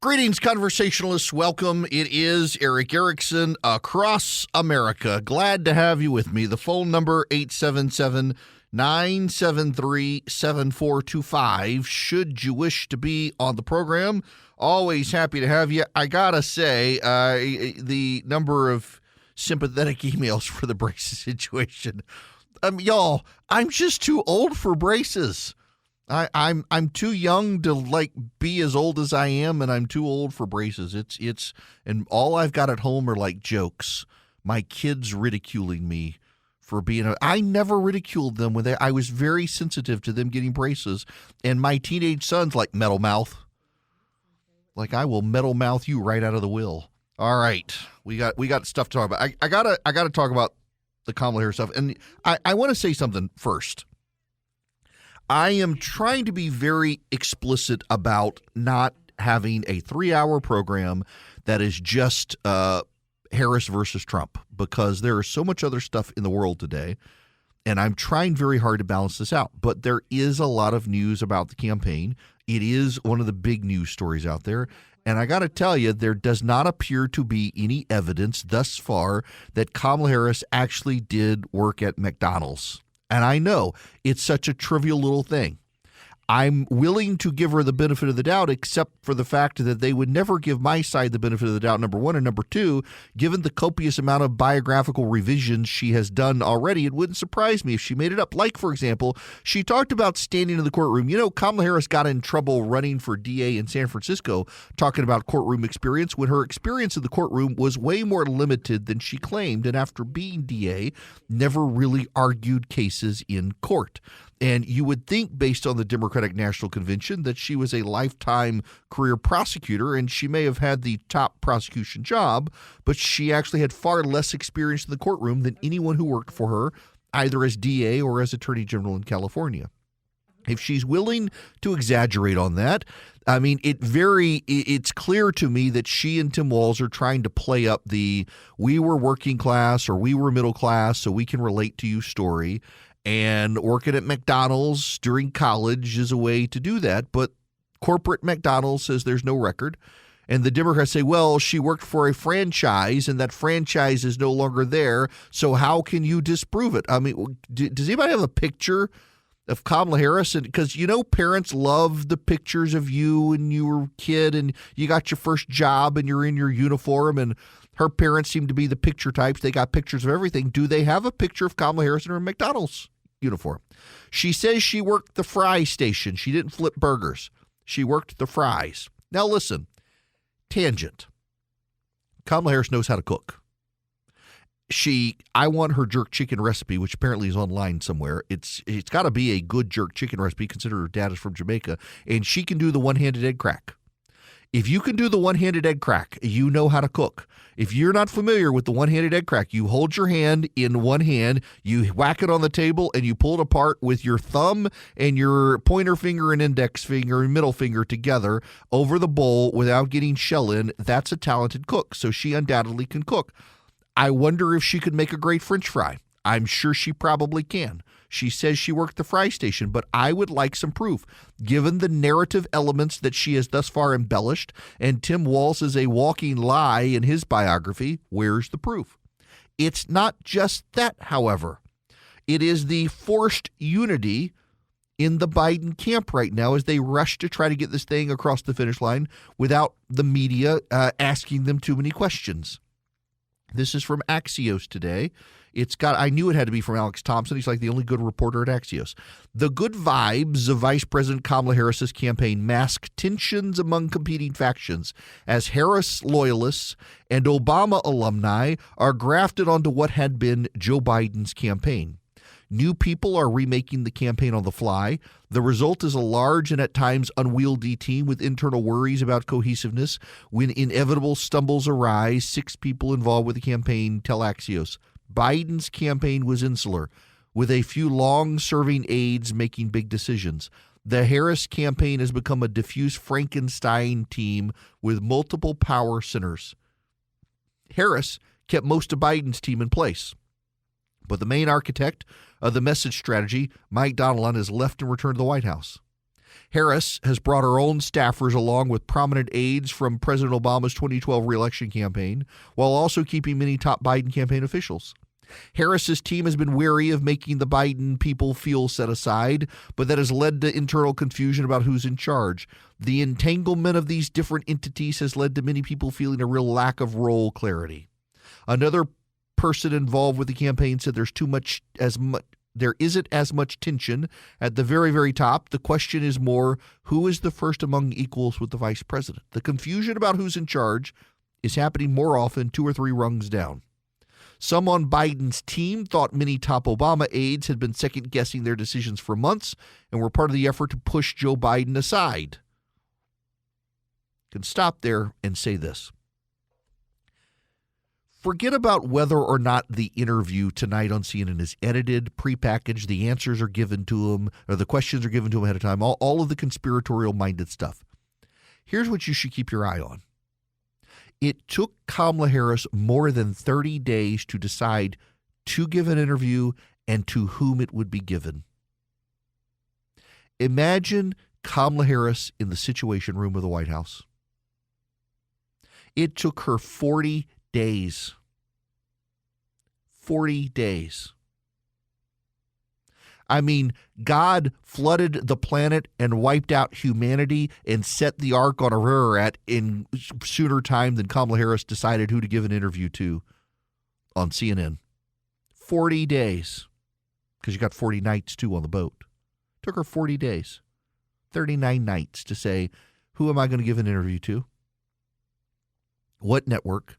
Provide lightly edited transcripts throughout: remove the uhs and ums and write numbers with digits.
Greetings, conversationalists. Welcome. It is Eric Erickson across America. Glad to have you with me. The phone number, 877-973-7425. Should you wish to be on the program, always happy to have you. I got to say, the number of sympathetic emails for the braces situation. Y'all, I'm just too old for braces. I'm too young to be as old as I am, and I'm too old for braces. And all I've got at home are jokes. My kids ridiculing me for being I never ridiculed them when I was very sensitive to them getting braces, and my teenage son's like metal mouth. I will metal mouth you right out of the will. All right, we got stuff to talk about. I gotta talk about the Kamala Harris stuff, and I want to say something first. I am trying to be very explicit about not having a 3-hour program that is just Harris versus Trump, because there is so much other stuff in the world today, and I'm trying very hard to balance this out. But there is a lot of news about the campaign. It is one of the big news stories out there. And I got to tell you, there does not appear to be any evidence thus far that Kamala Harris actually did work at McDonald's. And I know it's such a trivial little thing. I'm willing to give her the benefit of the doubt, except for the fact that they would never give my side the benefit of the doubt, number one. And number two, given the copious amount of biographical revisions she has done already, it wouldn't surprise me if she made it up. Like, for example, she talked about standing in the courtroom. Kamala Harris got in trouble running for DA in San Francisco, talking about courtroom experience, when her experience in the courtroom was way more limited than she claimed. And after being DA, never really argued cases in court. And you would think, based on the Democratic National Convention, that she was a lifetime career prosecutor, and she may have had the top prosecution job, but she actually had far less experience in the courtroom than anyone who worked for her, either as DA or as Attorney General in California. If she's willing to exaggerate on that, it's clear to me that she and Tim Walz are trying to play up the "we were working class" or "we were middle class so we can relate to you" story. And working at McDonald's during college is a way to do that. But corporate McDonald's says there's no record. And the Democrats say, well, she worked for a franchise and that franchise is no longer there. So how can you disprove it? Does anybody have a picture of Kamala Harris? Because, parents love the pictures of you when you were a kid and you got your first job and you're in your uniform, and her parents seem to be the picture types. They got pictures of everything. Do they have a picture of Kamala Harris in her McDonald's uniform? She says she worked the fry station. She didn't flip burgers. She worked the fries. Now listen, tangent. Kamala Harris knows how to cook. I want her jerk chicken recipe, which apparently is online somewhere. It's got to be a good jerk chicken recipe, considering her dad is from Jamaica, and she can do the one-handed egg crack. If you can do the one-handed egg crack, you know how to cook. If you're not familiar with the one-handed egg crack, you hold your hand in one hand, you whack it on the table, and you pull it apart with your thumb and your pointer finger and index finger and middle finger together over the bowl without getting shell in. That's a talented cook, so she undoubtedly can cook. I wonder if she could make a great French fry. I'm sure she probably can. She says she worked the fry station, but I would like some proof. Given the narrative elements that she has thus far embellished, and Tim Walz is a walking lie in his biography, where's the proof? It's not just that, however. It is the forced unity in the Biden camp right now as they rush to try to get this thing across the finish line without the media asking them too many questions. This is from Axios today. I knew it had to be from Alex Thompson. He's like the only good reporter at Axios. The good vibes of Vice President Kamala Harris's campaign mask tensions among competing factions as Harris loyalists and Obama alumni are grafted onto what had been Joe Biden's campaign. New people are remaking the campaign on the fly. The result is a large and at times unwieldy team with internal worries about cohesiveness. When inevitable stumbles arise, 6 people involved with the campaign tell Axios. Biden's campaign was insular, with a few long-serving aides making big decisions. The Harris campaign has become a diffuse Frankenstein team with multiple power centers. Harris kept most of Biden's team in place, but the main architect of the message strategy, Mike Donilon, has left and returned to the White House. Harris has brought her own staffers along with prominent aides from President Obama's 2012 reelection campaign, while also keeping many top Biden campaign officials. Harris's team has been wary of making the Biden people feel set aside, but that has led to internal confusion about who's in charge. The entanglement of these different entities has led to many people feeling a real lack of role clarity. Another person involved with the campaign said there isn't as much tension at the very, very top. The question is more, who is the first among equals with the vice president? The confusion about who's in charge is happening more often 2 or 3 rungs down. Some on Biden's team thought many top Obama aides had been second-guessing their decisions for months and were part of the effort to push Joe Biden aside. Can stop there and say this. Forget about whether or not the interview tonight on CNN is edited, prepackaged, the answers are given to him, or the questions are given to him ahead of time, all of the conspiratorial-minded stuff. Here's what you should keep your eye on. It took Kamala Harris more than 30 days to decide to give an interview and to whom it would be given. Imagine Kamala Harris in the Situation Room of the White House. It took her 40 days. 40 days. I mean, God flooded the planet and wiped out humanity and set the ark on Ararat in sooner time than Kamala Harris decided who to give an interview to on CNN. 40 days. Because you got 40 nights, too, on the boat. Took her 40 days. 39 nights to say, who am I going to give an interview to? What network?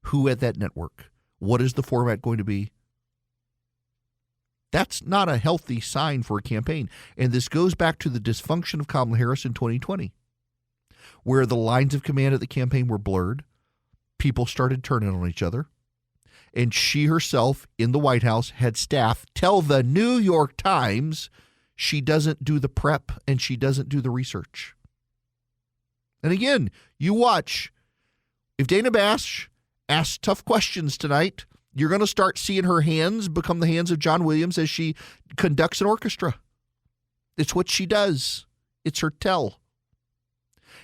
Who at that network? What is the format going to be? That's not a healthy sign for a campaign. And this goes back to the dysfunction of Kamala Harris in 2020, where the lines of command at the campaign were blurred. People started turning on each other. And she herself in the White House had staff tell the New York Times she doesn't do the prep and she doesn't do the research. And again, you watch. If Dana Bash asks tough questions tonight, you're going to start seeing her hands become the hands of John Williams as she conducts an orchestra. It's what she does. It's her tell.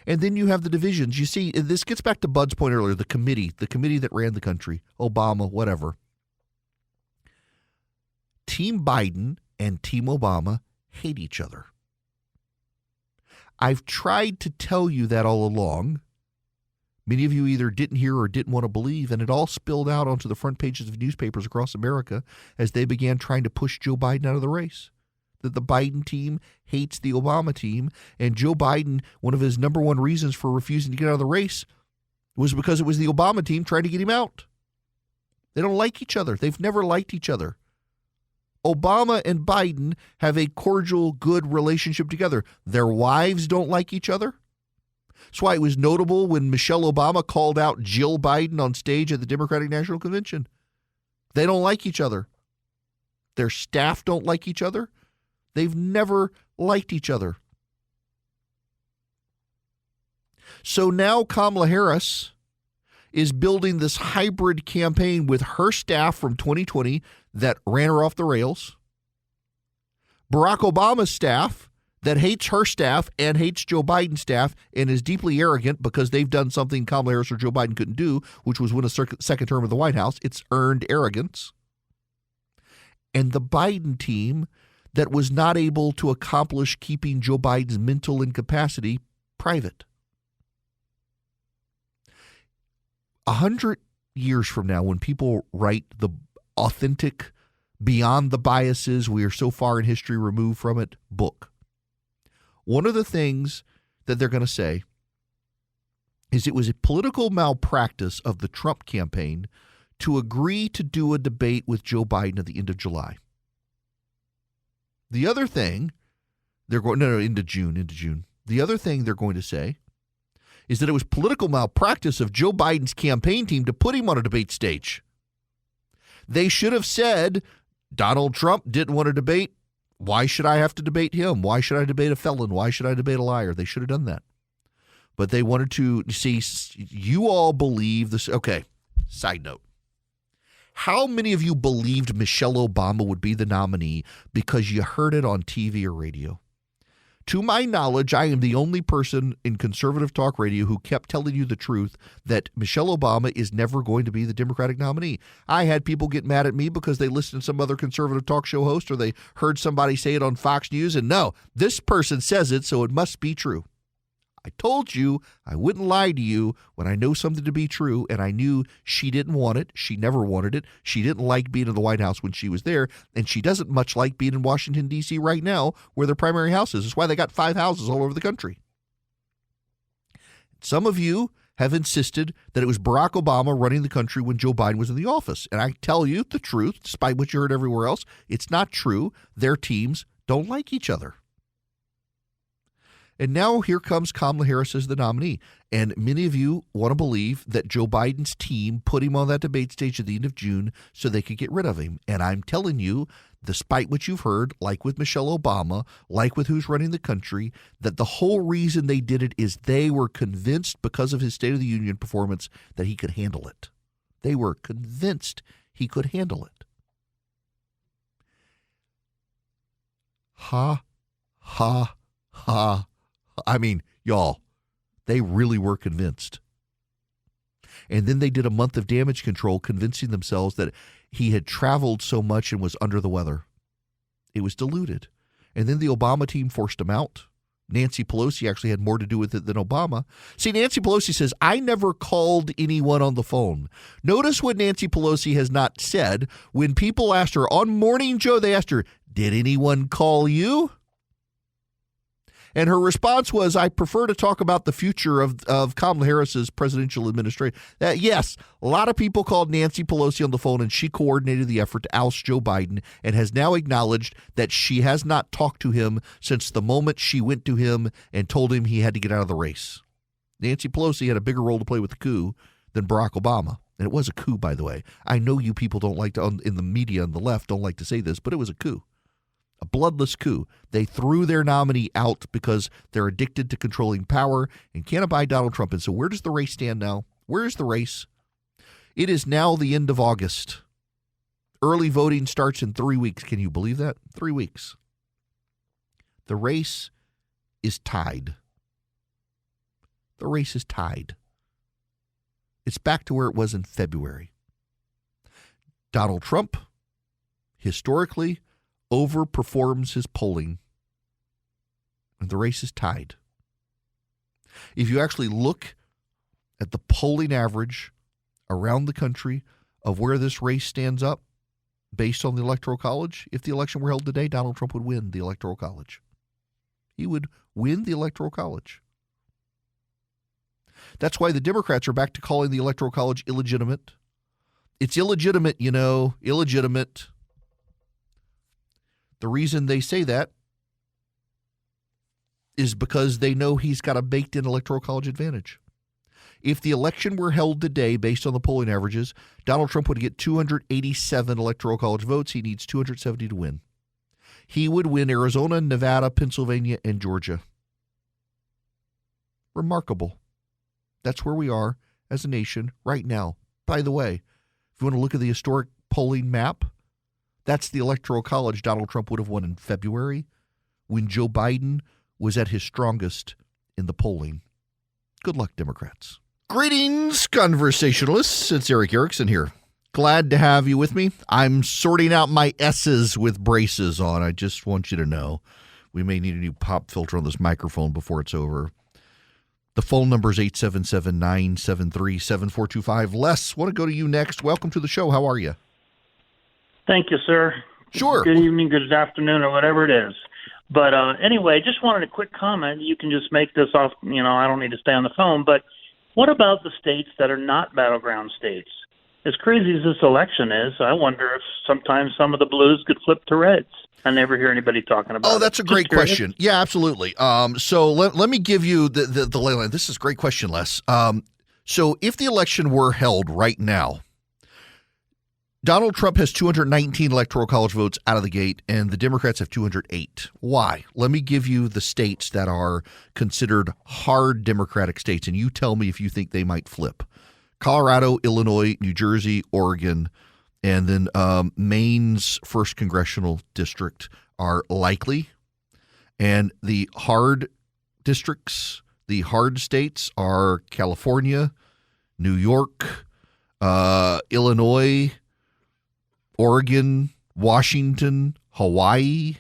And then you have the divisions. You see, this gets back to Bud's point earlier, the committee that ran the country, Obama, whatever. Team Biden and Team Obama hate each other. I've tried to tell you that all along. Many of you either didn't hear or didn't want to believe, and it all spilled out onto the front pages of newspapers across America as they began trying to push Joe Biden out of the race. That the Biden team hates the Obama team, and Joe Biden, one of his number one reasons for refusing to get out of the race was because it was the Obama team trying to get him out. They don't like each other. They've never liked each other. Obama and Biden have a cordial, good relationship together. Their wives don't like each other. That's why it was notable when Michelle Obama called out Jill Biden on stage at the Democratic National Convention. They don't like each other. Their staff don't like each other. They've never liked each other. So now Kamala Harris is building this hybrid campaign with her staff from 2020 that ran her off the rails, Barack Obama's staff that hates her staff and hates Joe Biden's staff and is deeply arrogant because they've done something Kamala Harris or Joe Biden couldn't do, which was win a second term of the White House. It's earned arrogance. And the Biden team that was not able to accomplish keeping Joe Biden's mental incapacity private. 100 years from now, when people write the authentic, beyond the biases, we are so far in history removed from it book, one of the things that they're going to say is it was a political malpractice of the Trump campaign to agree to do a debate with Joe Biden at the end of July. The other thing they're going, into June. The other thing they're going to say is that it was political malpractice of Joe Biden's campaign team to put him on a debate stage. They should have said, Donald Trump didn't want to debate. Why should I have to debate him? Why should I debate a felon? Why should I debate a liar? They should have done that. But they wanted to see, you all believe this. Okay, side note. How many of you believed Michelle Obama would be the nominee because you heard it on TV or radio? To my knowledge, I am the only person in conservative talk radio who kept telling you the truth that Michelle Obama is never going to be the Democratic nominee. I had people get mad at me because they listened to some other conservative talk show host or they heard somebody say it on Fox News, and no, this person says it, so it must be true. I told you I wouldn't lie to you when I know something to be true, and I knew she didn't want it. She never wanted it. She didn't like being in the White House when she was there, and she doesn't much like being in Washington, D.C. right now where their primary house is. That's why they got 5 houses all over the country. Some of you have insisted that it was Barack Obama running the country when Joe Biden was in the office, and I tell you the truth, despite what you heard everywhere else, it's not true. Their teams don't like each other. And now here comes Kamala Harris as the nominee. And many of you want to believe that Joe Biden's team put him on that debate stage at the end of June so they could get rid of him. And I'm telling you, despite what you've heard, like with Michelle Obama, like with who's running the country, that the whole reason they did it is they were convinced because of his State of the Union performance that he could handle it. They were convinced he could handle it. Ha, ha, ha. I mean, y'all, they really were convinced. And then they did a month of damage control, convincing themselves that he had traveled so much and was under the weather. It was diluted. And then the Obama team forced him out. Nancy Pelosi actually had more to do with it than Obama. See, Nancy Pelosi says, I never called anyone on the phone. Notice what Nancy Pelosi has not said. When people asked her on Morning Joe, they asked her, did anyone call you? And her response was, I prefer to talk about the future of Kamala Harris's presidential administration. Yes, a lot of people called Nancy Pelosi on the phone, and she coordinated the effort to oust Joe Biden and has now acknowledged that she has not talked to him since the moment she went to him and told him he had to get out of the race. Nancy Pelosi had a bigger role to play with the coup than Barack Obama. And it was a coup, by the way. I know you people don't like to, in the media on the left, don't like to say this, but it was a coup. A bloodless coup. They threw their nominee out because they're addicted to controlling power and can't abide Donald Trump. And so where does the race stand now? Where is the race? It is now the end of August. Early voting starts in 3 weeks. Can you believe that? 3 weeks. The race is tied. The race is tied. It's back to where it was in February. Donald Trump, historically, overperforms his polling, and the race is tied. If you actually look at the polling average around the country of where this race stands up based on the Electoral College, if the election were held today, Donald Trump would win the Electoral College. He would win the Electoral College. That's why the Democrats are back to calling the Electoral College illegitimate. It's illegitimate, illegitimate. The reason they say that is because they know he's got a baked-in Electoral College advantage. If the election were held today based on the polling averages, Donald Trump would get 287 Electoral College votes. He needs 270 to win. He would win Arizona, Nevada, Pennsylvania, and Georgia. Remarkable. That's where we are as a nation right now. By the way, if you want to look at the historic polling map, that's the Electoral College Donald Trump would have won in February when Joe Biden was at his strongest in the polling. Good luck, Democrats. Greetings, conversationalists. It's Eric Erickson here. Glad to have you with me. I'm sorting out my S's with braces on. I just want you to know we may need a new pop filter on this microphone before it's over. The phone number is 877-973-7425. Les, want to go to you next. Welcome to the show. How are you? Thank you, sir. Sure. Good evening, good afternoon, or whatever it is. But anyway, just wanted a quick comment. You can just make this off, I don't need to stay on the phone. But what about the states that are not battleground states? As crazy as this election is, I wonder if sometimes some of the blues could flip to reds. I never hear anybody talking about it. Oh, that's a great question. Yeah, absolutely. So let me give you the lay line. This is a great question, Les. So if the election were held right now, Donald Trump has 219 Electoral College votes out of the gate, and the Democrats have 208. Why? Let me give you the states that are considered hard Democratic states, and you tell me if you think they might flip. Colorado, Illinois, New Jersey, Oregon, and then Maine's 1st Congressional District are likely. And the hard districts, the hard states are California, New York, Illinois, Oregon, Washington, Hawaii.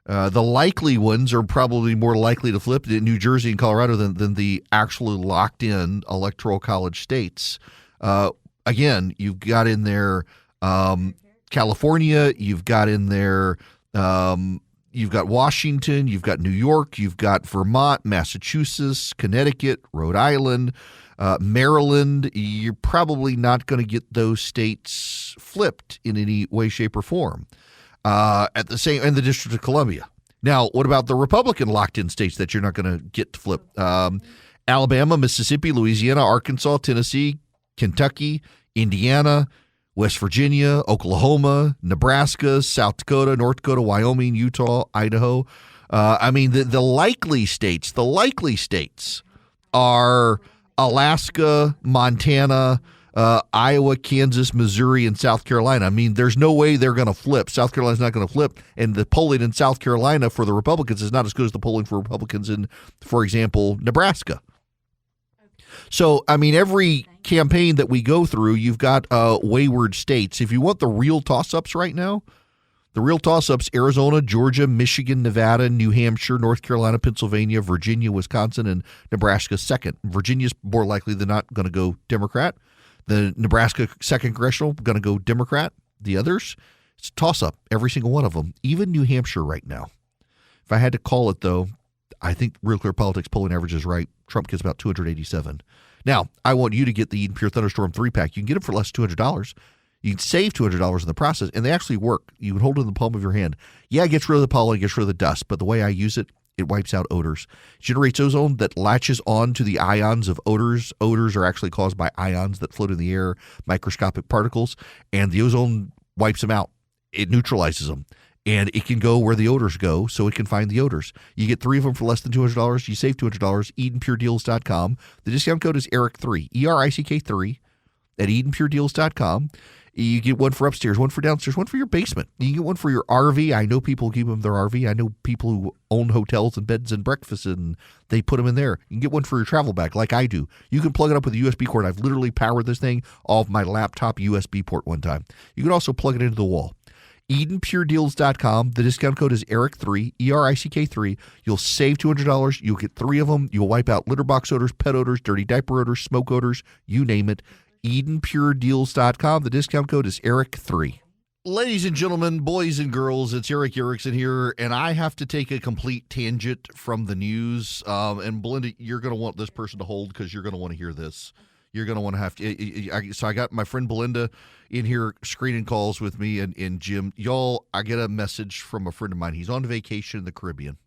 The likely ones are probably more likely to flip in New Jersey and Colorado than the actually locked-in electoral college states. Again, you've got in there California, you've got in there you've got Washington, you've got New York, you've got Vermont, Massachusetts, Connecticut, Rhode Island, Maryland. You're probably not going to get those states flipped in any way, shape, or form. And the District of Columbia. Now, what about the Republican locked-in states that you're not going to get to flip? Alabama, Mississippi, Louisiana, Arkansas, Tennessee, Kentucky, Indiana, West Virginia, Oklahoma, Nebraska, South Dakota, North Dakota, Wyoming, Utah, Idaho. The likely states are Alaska, Montana, Iowa, Kansas, Missouri, and South Carolina. I mean, there's no way they're going to flip. South Carolina's not going to flip, and the polling in South Carolina for the Republicans is not as good as the polling for Republicans in, for example, Nebraska. So, I mean, every campaign that we go through, you've got wayward states. If you want the real toss-ups right now, the real toss-ups, Arizona, Georgia, Michigan, Nevada, New Hampshire, North Carolina, Pennsylvania, Virginia, Wisconsin, and Nebraska second. Virginia's more likely than not going to go Democrat. The Nebraska 2nd Congressional going to go Democrat. The others, it's a toss-up, every single one of them, even New Hampshire right now. If I had to call it, though, I think Real Clear Politics polling average is right. Trump gets about 287. Now, I want you to get the Eden Pure Thunderstorm 3-pack. You can get them for less than $200. You can save $200 in the process, and they actually work. You can hold it in the palm of your hand. Yeah, it gets rid of the pollen, it gets rid of the dust, but the way I use it, it wipes out odors. It generates ozone that latches on to the ions of odors. Odors are actually caused by ions that float in the air, microscopic particles, and the ozone wipes them out. It neutralizes them, and it can go where the odors go, so it can find the odors. You get 3 of them for less than $200. You save $200, EdenPureDeals.com. The discount code is ERIC3, ERICK3, at EdenPureDeals.com. You get one for upstairs, one for downstairs, one for your basement. You can get one for your RV. I know people keep them in their RV. I know people who own hotels and beds and breakfasts, and they put them in there. You can get one for your travel bag, like I do. You can plug it up with a USB cord. I've literally powered this thing off my laptop USB port one time. You can also plug it into the wall. EdenPureDeals.com. The discount code is ERIC3, ERICK3. You'll save $200. You'll get 3 of them. You'll wipe out litter box odors, pet odors, dirty diaper odors, smoke odors, you name it. EdenPureDeals.com. The discount code is ERIC3. Ladies and gentlemen, boys and girls, it's Eric Erickson here, and I have to take a complete tangent from the news. And Belinda, you're going to want this person to hold because you're going to want to hear this. You're going to want to have to. So I got my friend Belinda in here screening calls with me and Jim. Y'all, I get a message from a friend of mine. He's on vacation in the Caribbean.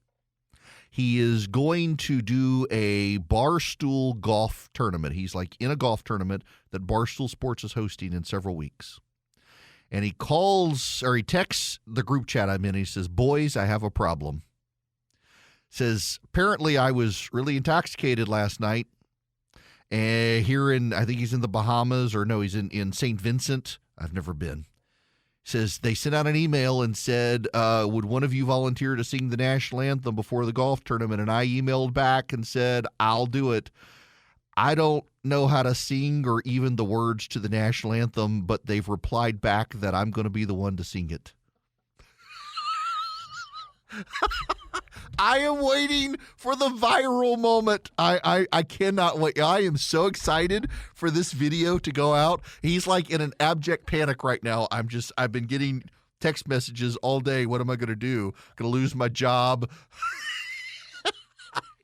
He is going to do a Barstool golf tournament. He's like in a golf tournament that Barstool Sports is hosting in several weeks. And he texts the group chat I'm in. He says, "Boys, I have a problem." Says, apparently I was really intoxicated last night. Here I think he's in the Bahamas, or no, he's in St. Vincent. I've never been. Says they sent out an email and said, would one of you volunteer to sing the national anthem before the golf tournament? And I emailed back and said, I'll do it. I don't know how to sing or even the words to the national anthem, but they've replied back that I'm going to be the one to sing it. I am waiting for the viral moment. I cannot wait. I am so excited for this video to go out. He's like in an abject panic right now. I've been getting text messages all day. What am I going to do? Going to lose my job?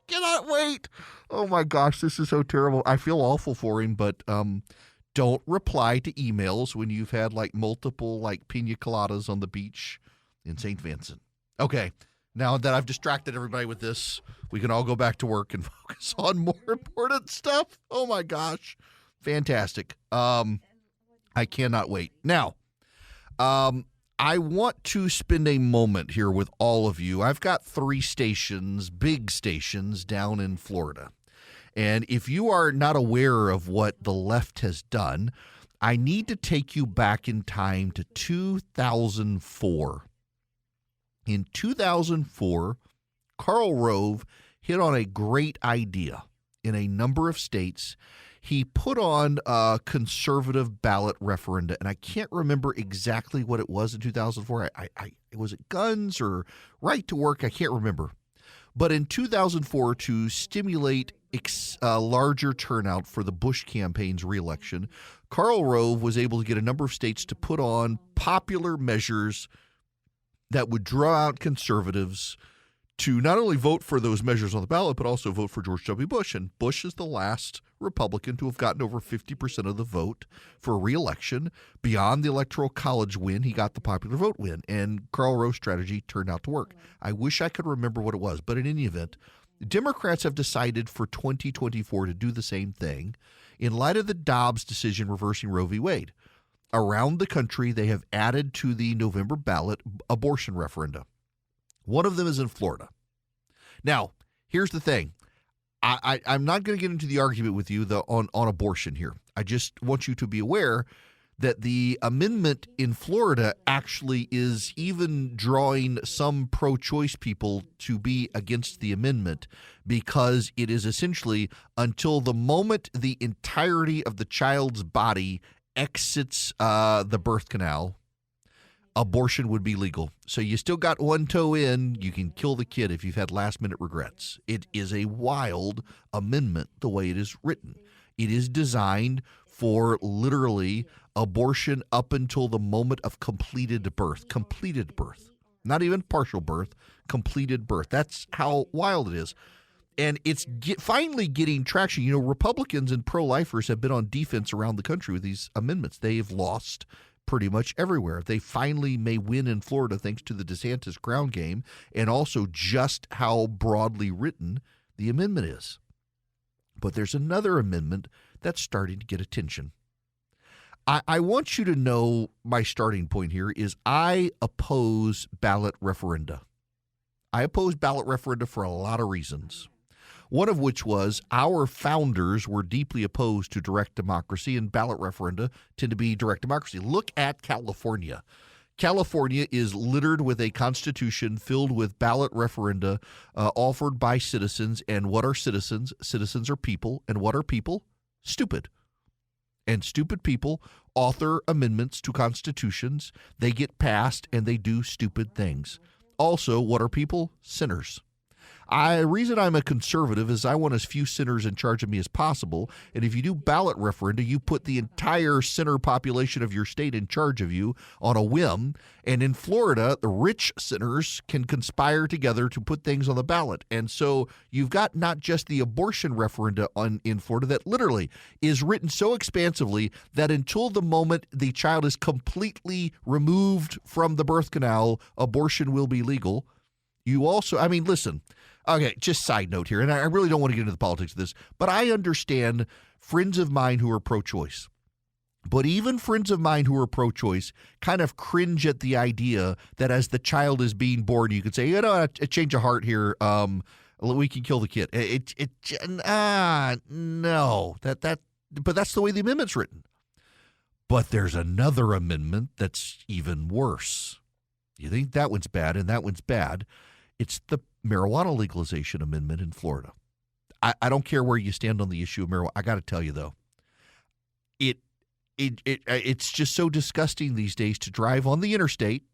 Cannot wait. Oh my gosh, this is so terrible. I feel awful for him, but don't reply to emails when you've had like multiple like pina coladas on the beach in St. Vincent. Okay. Now that I've distracted everybody with this, we can all go back to work and focus on more important stuff. Oh, my gosh. Fantastic. I cannot wait. Now, I want to spend a moment here with all of you. I've got 3 stations, big stations, down in Florida. And if you are not aware of what the left has done, I need to take you back in time to 2004. In 2004, Karl Rove hit on a great idea in a number of states. He put on a conservative ballot referenda, and I can't remember exactly what it was in 2004. Was it guns or right to work? I can't remember. But in 2004, to stimulate a larger turnout for the Bush campaign's reelection, Karl Rove was able to get a number of states to put on popular measures that would draw out conservatives to not only vote for those measures on the ballot, but also vote for George W. Bush. And Bush is the last Republican to have gotten over 50% of the vote for re-election. Beyond the Electoral College win, he got the popular vote win. And Karl Rove's strategy turned out to work. I wish I could remember what it was. But in any event, Democrats have decided for 2024 to do the same thing in light of the Dobbs decision reversing Roe v. Wade. Around the country, they have added to the November ballot abortion referenda. One of them is in Florida. Now, here's the thing. I'm not going to get into the argument with you on abortion here. I just want you to be aware that the amendment in Florida actually is even drawing some pro-choice people to be against the amendment, because it is essentially until the moment the entirety of the child's body exits the birth canal, abortion would be legal. So you still got one toe in. You can kill the kid if you've had last-minute regrets. It is a wild amendment the way it is written. It is designed for literally abortion up until the moment of completed birth. Completed birth. Not even partial birth, completed birth. That's how wild it is. And it's finally getting traction. You know, Republicans and pro-lifers have been on defense around the country with these amendments. They have lost pretty much everywhere. They finally may win in Florida thanks to the DeSantis ground game and also just how broadly written the amendment is. But there's another amendment that's starting to get attention. I want you to know my starting point here is I oppose ballot referenda. I oppose ballot referenda for a lot of reasons. One of which was our founders were deeply opposed to direct democracy, and ballot referenda tend to be direct democracy. Look at California. California is littered with a constitution filled with ballot referenda offered by citizens. And what are citizens? Citizens are people. And what are people? Stupid. And stupid people author amendments to constitutions. They get passed and they do stupid things. Also, what are people? Sinners. The reason I'm a conservative is I want as few sinners in charge of me as possible. And if you do ballot referenda, you put the entire sinner population of your state in charge of you on a whim. And in Florida, the rich sinners can conspire together to put things on the ballot. And so you've got not just the abortion referenda in Florida that literally is written so expansively that until the moment the child is completely removed from the birth canal, abortion will be legal. You also, I mean, listen, okay, just side note here, and I really don't want to get into the politics of this, but I understand friends of mine who are pro-choice. But even friends of mine who are pro-choice kind of cringe at the idea that as the child is being born, you could say, you know, a change of heart here, we can kill the kid. No, but that's the way the amendment's written. But there's another amendment that's even worse. You think that one's bad and that one's bad. It's the marijuana legalization amendment in Florida. I don't care where you stand on the issue of marijuana. I got to tell you, though, it's just so disgusting these days to drive on the interstate,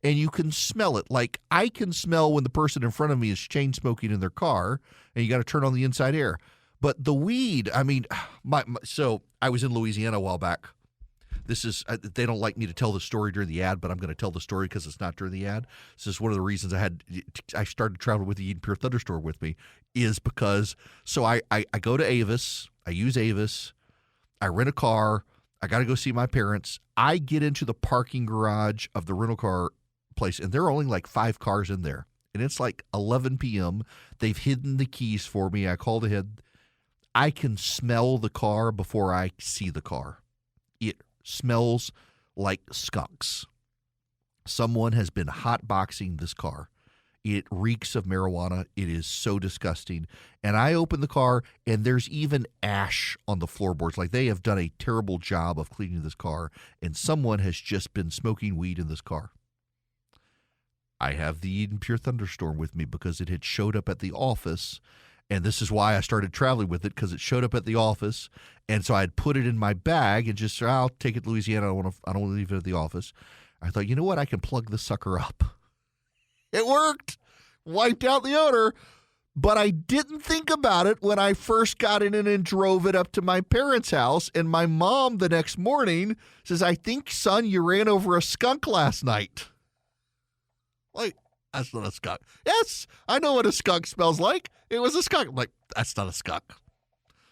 and you can smell it. Like I can smell when the person in front of me is chain smoking in their car, and you got to turn on the inside air. But the weed, I mean, so I was in Louisiana a while back. This is, they don't like me to tell the story during the ad, but I'm going to tell the story because it's not during the ad. This is one of the reasons I started traveling with the Eden Pure Thunder store with me, is because, so I go to Avis, I use Avis, I rent a car, I got to go see my parents. I get into the parking garage of the rental car place, and there are only like 5 cars in there. And it's like 11 p.m. They've hidden the keys for me. I called ahead. I can smell the car before I see the car. It smells like skunks. Someone has been hotboxing this car. It reeks of marijuana. It is so disgusting. And I open the car, and there's even ash on the floorboards. Like they have done a terrible job of cleaning this car, and someone has just been smoking weed in this car. I have the Eden Pure Thunderstorm with me because it had showed up at the office, and this is why I started traveling with it, because it showed up at the office, and so I'd put it in my bag and just said, I'll take it to Louisiana. I don't want to leave it at the office. I thought, you know what? I can plug the sucker up. It worked. Wiped out the odor. But I didn't think about it when I first got in and drove it up to my parents' house. And my mom the next morning says, I think, son, you ran over a skunk last night. Like, that's not a skunk. Yes, I know what a skunk smells like. It was a skunk. I'm like, that's not a skunk.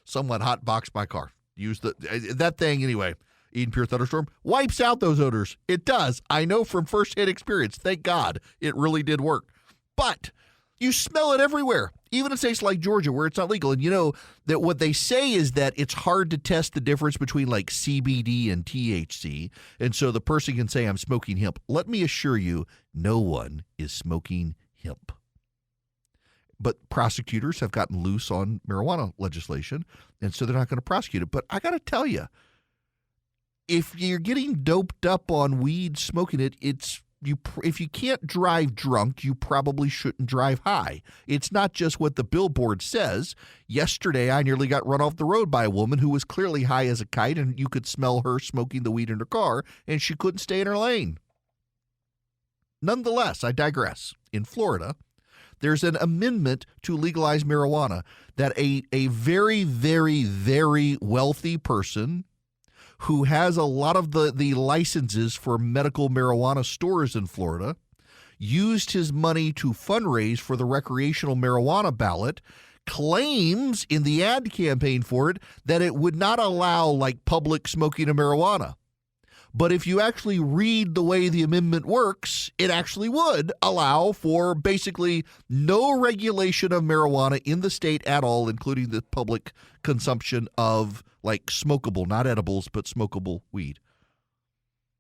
Someone hotboxed my car. Used that thing anyway. Eden Pure Thunderstorm wipes out those odors. It does. I know from first-hand experience. Thank God it really did work. But you smell it everywhere, even in states like Georgia where it's not legal. And you know that what they say is that it's hard to test the difference between like CBD and THC. And so the person can say, I'm smoking hemp. Let me assure you, no one is smoking hemp. But prosecutors have gotten loose on marijuana legislation, and so they're not going to prosecute it. But I got to tell you, if you're getting doped up on weed, smoking it, if you can't drive drunk, you probably shouldn't drive high. It's not just what the billboard says. Yesterday, I nearly got run off the road by a woman who was clearly high as a kite, and you could smell her smoking the weed in her car, and she couldn't stay in her lane. Nonetheless, I digress. In Florida, there's an amendment to legalize marijuana that a very, very, very wealthy person who has a lot of the licenses for medical marijuana stores in Florida, used his money to fundraise for the recreational marijuana ballot, claims in the ad campaign for it that it would not allow like public smoking of marijuana. But if you actually read the way the amendment works, it actually would allow for basically no regulation of marijuana in the state at all, including the public consumption of like smokable, not edibles, but smokable weed.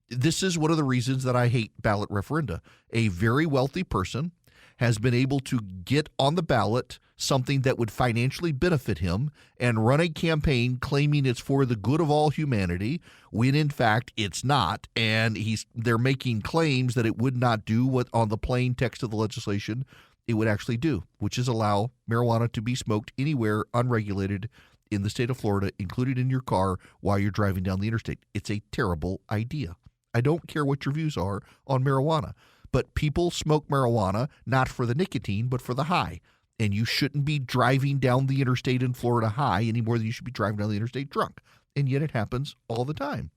This is one of the reasons that I hate ballot referenda. A very wealthy person has been able to get on the ballot something that would financially benefit him and run a campaign claiming it's for the good of all humanity, when in fact it's not. And they're making claims that it would not do what on the plain text of the legislation it would actually do, which is allow marijuana to be smoked anywhere unregulated in the state of Florida, including in your car while you're driving down the interstate. It's a terrible idea. I don't care what your views are on marijuana, but people smoke marijuana not for the nicotine, but for the high. And you shouldn't be driving down the interstate in Florida high any more than you should be driving down the interstate drunk. And yet it happens all the time.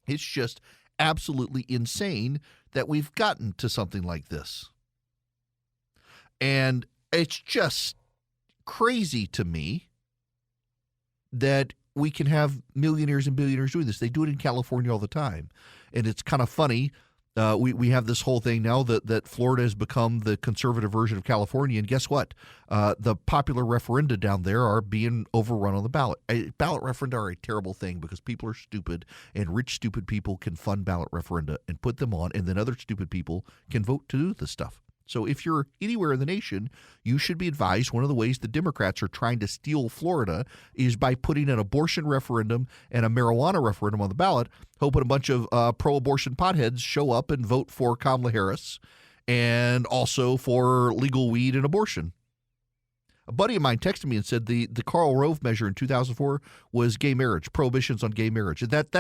It's just absolutely insane that we've gotten to something like this. And it's just crazy to me that we can have millionaires and billionaires doing this. They do it in California all the time. And it's kind of funny. We have this whole thing now that Florida has become the conservative version of California. And guess what? The popular referenda down there are being overrun on the ballot. Ballot referenda are a terrible thing because people are stupid, and rich, stupid people can fund ballot referenda and put them on, and then other stupid people can vote to do this stuff. So if you're anywhere in the nation, you should be advised one of the ways the Democrats are trying to steal Florida is by putting an abortion referendum and a marijuana referendum on the ballot, hoping a bunch of pro-abortion potheads show up and vote for Kamala Harris and also for legal weed and abortion. A buddy of mine texted me and said the Karl Rove measure in 2004 was gay marriage, prohibitions on gay marriage. And it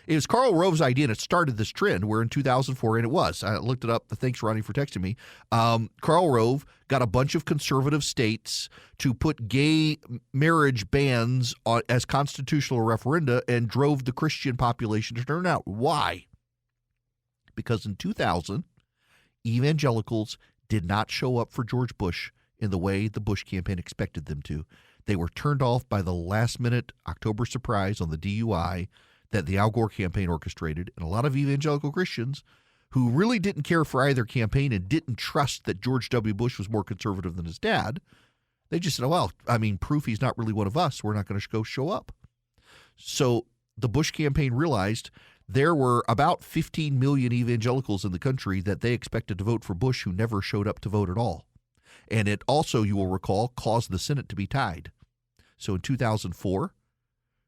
was Karl Rove's idea, and it started this trend where in 2004, and it was. I looked it up. Thanks, Ronnie, for texting me. Karl Rove got a bunch of conservative states to put gay marriage bans as constitutional referenda and drove the Christian population to turn out. Why? Because in 2000, evangelicals did not show up for George Bush in the way the Bush campaign expected them to. They were turned off by the last-minute October surprise on the DUI that the Al Gore campaign orchestrated. And a lot of evangelical Christians who really didn't care for either campaign and didn't trust that George W. Bush was more conservative than his dad, they just said, well, proof he's not really one of us. We're not going to go show up. So the Bush campaign realized there were about 15 million evangelicals in the country that they expected to vote for Bush who never showed up to vote at all. And it also, you will recall, caused the Senate to be tied. So in 2004,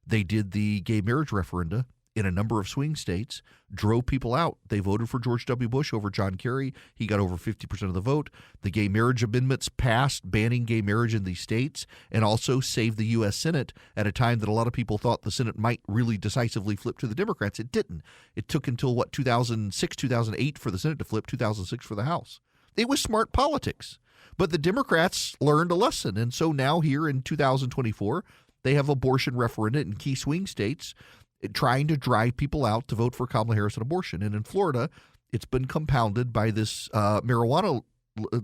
they did the gay marriage referenda, in a number of swing states, drove people out. They voted for George W. Bush over John Kerry. He got over 50% of the vote. The gay marriage amendments passed, banning gay marriage in these states, and also saved the U.S. Senate at a time that a lot of people thought the Senate might really decisively flip to the Democrats. It didn't. It took until, 2006, 2008 for the Senate to flip, 2006 for the House. It was smart politics. But the Democrats learned a lesson, and so now here in 2024, they have abortion referenda in key swing states trying to drive people out to vote for Kamala Harris on abortion. And in Florida, it's been compounded by this marijuana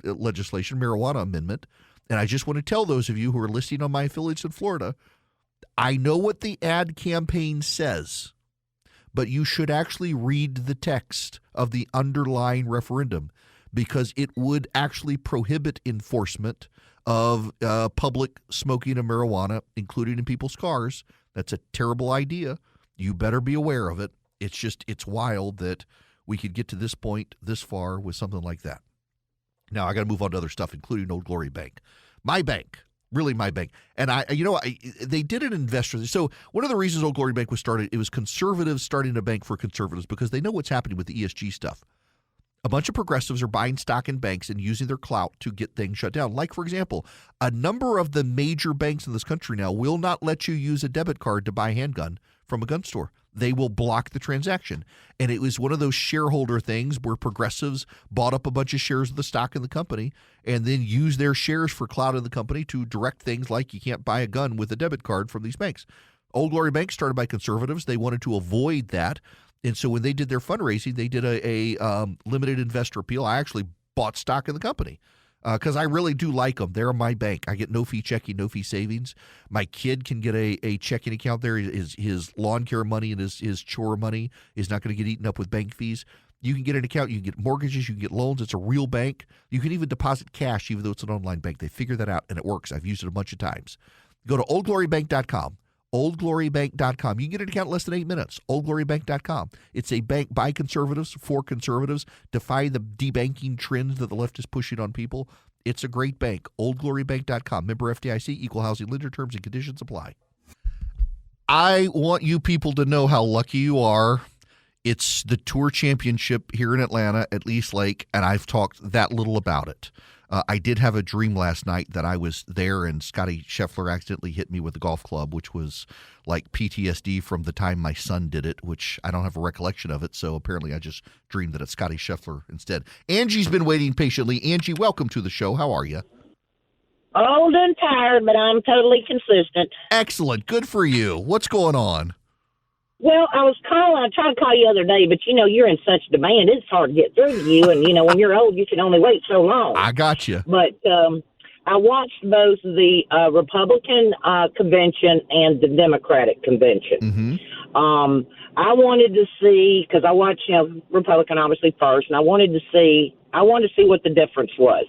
legislation, marijuana amendment. And I just want to tell those of you who are listening on my affiliates in Florida, I know what the ad campaign says, but you should actually read the text of the underlying referendum, because it would actually prohibit enforcement of public smoking of marijuana, including in people's cars. That's a terrible idea. You better be aware of it. It's wild that we could get to this point this far with something like that. Now, I got to move on to other stuff, including Old Glory Bank. My bank, really my bank. And they did an investor. So one of the reasons Old Glory Bank was started, it was conservatives starting a bank for conservatives because they know what's happening with the ESG stuff. A bunch of progressives are buying stock in banks and using their clout to get things shut down. Like, for example, a number of the major banks in this country now will not let you use a debit card to buy a handgun from a gun store. They will block the transaction. And it was one of those shareholder things where progressives bought up a bunch of shares of the stock in the company and then used their shares for clout in the company to direct things like you can't buy a gun with a debit card from these banks. Old Glory Bank started by conservatives. They wanted to avoid that. And so when they did their fundraising, they did a limited investor appeal. I actually bought stock in the company because I really do like them. They're my bank. I get no fee checking, no fee savings. My kid can get a checking account there. His lawn care money and his chore money is not going to get eaten up with bank fees. You can get an account. You can get mortgages. You can get loans. It's a real bank. You can even deposit cash, even though it's an online bank. They figure that out, and it works. I've used it a bunch of times. Go to oldglorybank.com. oldglorybank.com. You can get an account in less than 8 minutes. oldglorybank.com. It's a bank by conservatives, for conservatives, defy the debanking trends that the left is pushing on people. It's a great bank. oldglorybank.com. Member FDIC, equal housing lender, terms and conditions apply. I want you people to know how lucky you are. It's the Tour Championship here in Atlanta at East Lake, and I've talked that little about it. I did have a dream last night that I was there and Scotty Scheffler accidentally hit me with a golf club, which was like PTSD from the time my son did it, which I don't have a recollection of it. So apparently I just dreamed that it's Scotty Scheffler instead. Angie's been waiting patiently. Angie, welcome to the show. How are you? Old and tired, but I'm totally consistent. Excellent. Good for you. What's going on? Well, I tried to call you the other day, but, you're in such demand. It's hard to get through to you. And, when you're old, you can only wait so long. I got you. But I watched both the Republican convention and the Democratic convention. Mm-hmm. I wanted to see, because I watched Republican obviously first, and I wanted to see what the difference was.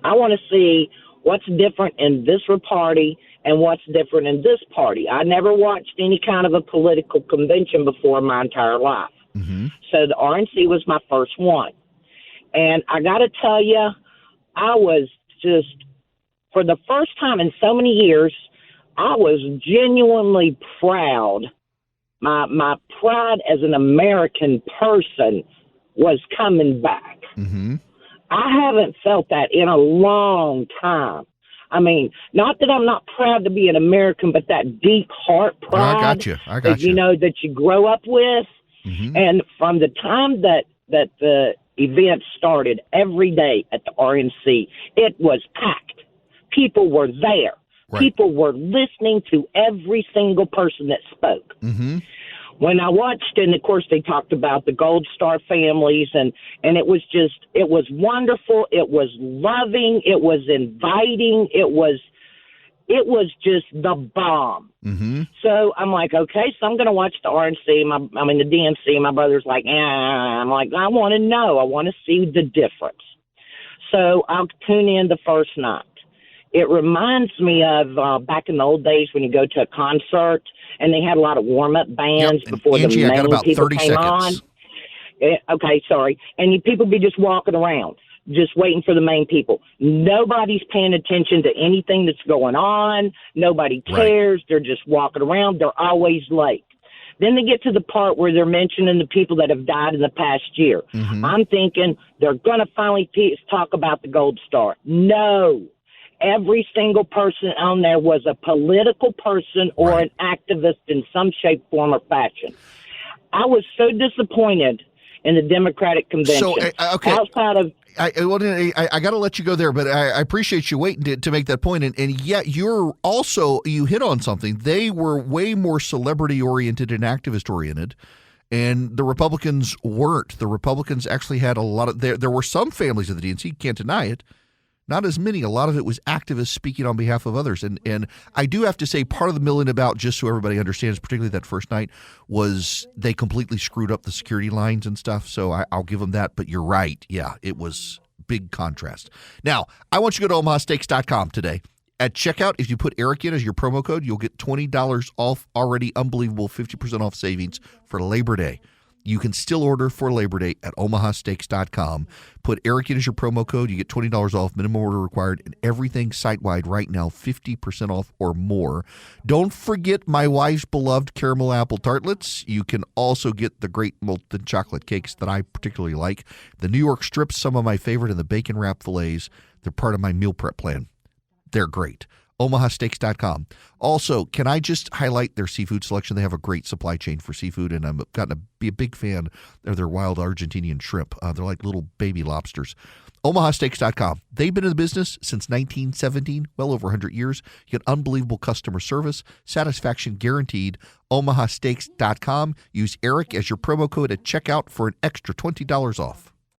I want to see what's different in this party and what's different in this party. I never watched any kind of a political convention before in my entire life. Mm-hmm. So the RNC was my first one. And I got to tell you, I was just, for the first time in so many years, I was genuinely proud. My pride as an American person was coming back. Mm-hmm. I haven't felt that in a long time. I mean, not that I'm not proud to be an American, but that deep heart pride. I got you. That you grow up with. Mm-hmm. And from the time that the event started, every day at the RNC, it was packed. People were there. Right. People were listening to every single person that spoke. Mm-hmm. When I watched, and of course they talked about the Gold Star families, and it was wonderful. It was loving. It was inviting. It was just the bomb. Mm-hmm. So I'm like, okay, so I'm going to watch the RNC. I'm in the DNC. My brother's like, I'm like, I want to know. I want to see the difference. So I'll tune in the first night. It reminds me of back in the old days when you go to a concert and they had a lot of warm-up bands before Angie, the main I got about people 30 came seconds. on. Okay, sorry. And people be just walking around, just waiting for the main people. Nobody's paying attention to anything that's going on. Nobody cares. Right. They're just walking around. They're always late. Then they get to the part where they're mentioning the people that have died in the past year. Mm-hmm. I'm thinking they're going to finally talk about the Gold Star. No. Every single person on there was a political person or Right. an activist in some shape, form, or fashion. I was so disappointed in the Democratic convention. So, okay. Outside of I got to let you go there, but I appreciate you waiting to make that point. And yet you hit on something. They were way more celebrity-oriented and activist-oriented, and the Republicans weren't. The Republicans actually had a lot of – there were some families of the DNC, can't deny it. Not as many. A lot of it was activists speaking on behalf of others. And I do have to say part of the milling about, just so everybody understands, particularly that first night, was they completely screwed up the security lines and stuff. So I'll give them that. But you're right. Yeah, it was big contrast. Now, I want you to go to omahasteaks.com today. At checkout, if you put Eric in as your promo code, you'll get $20 off already unbelievable 50% off savings for Labor Day. You can still order for Labor Day at omahasteaks.com. Put Eric in as your promo code. You get $20 off, minimum order required, and everything site-wide right now, 50% off or more. Don't forget my wife's beloved caramel apple tartlets. You can also get the great molten chocolate cakes that I particularly like. The New York strips, some of my favorite, and the bacon wrap fillets. They're part of my meal prep plan. They're great. omahasteaks.com. Also, can I just highlight their seafood selection? They have a great supply chain for seafood, and I've gotten to be a big fan of their wild Argentinian shrimp. They're like little baby lobsters. omahasteaks.com. They've been in the business since 1917, well over 100 years. You get unbelievable customer service, satisfaction guaranteed. omahasteaks.com. Use Eric as your promo code at checkout for an extra $20 off.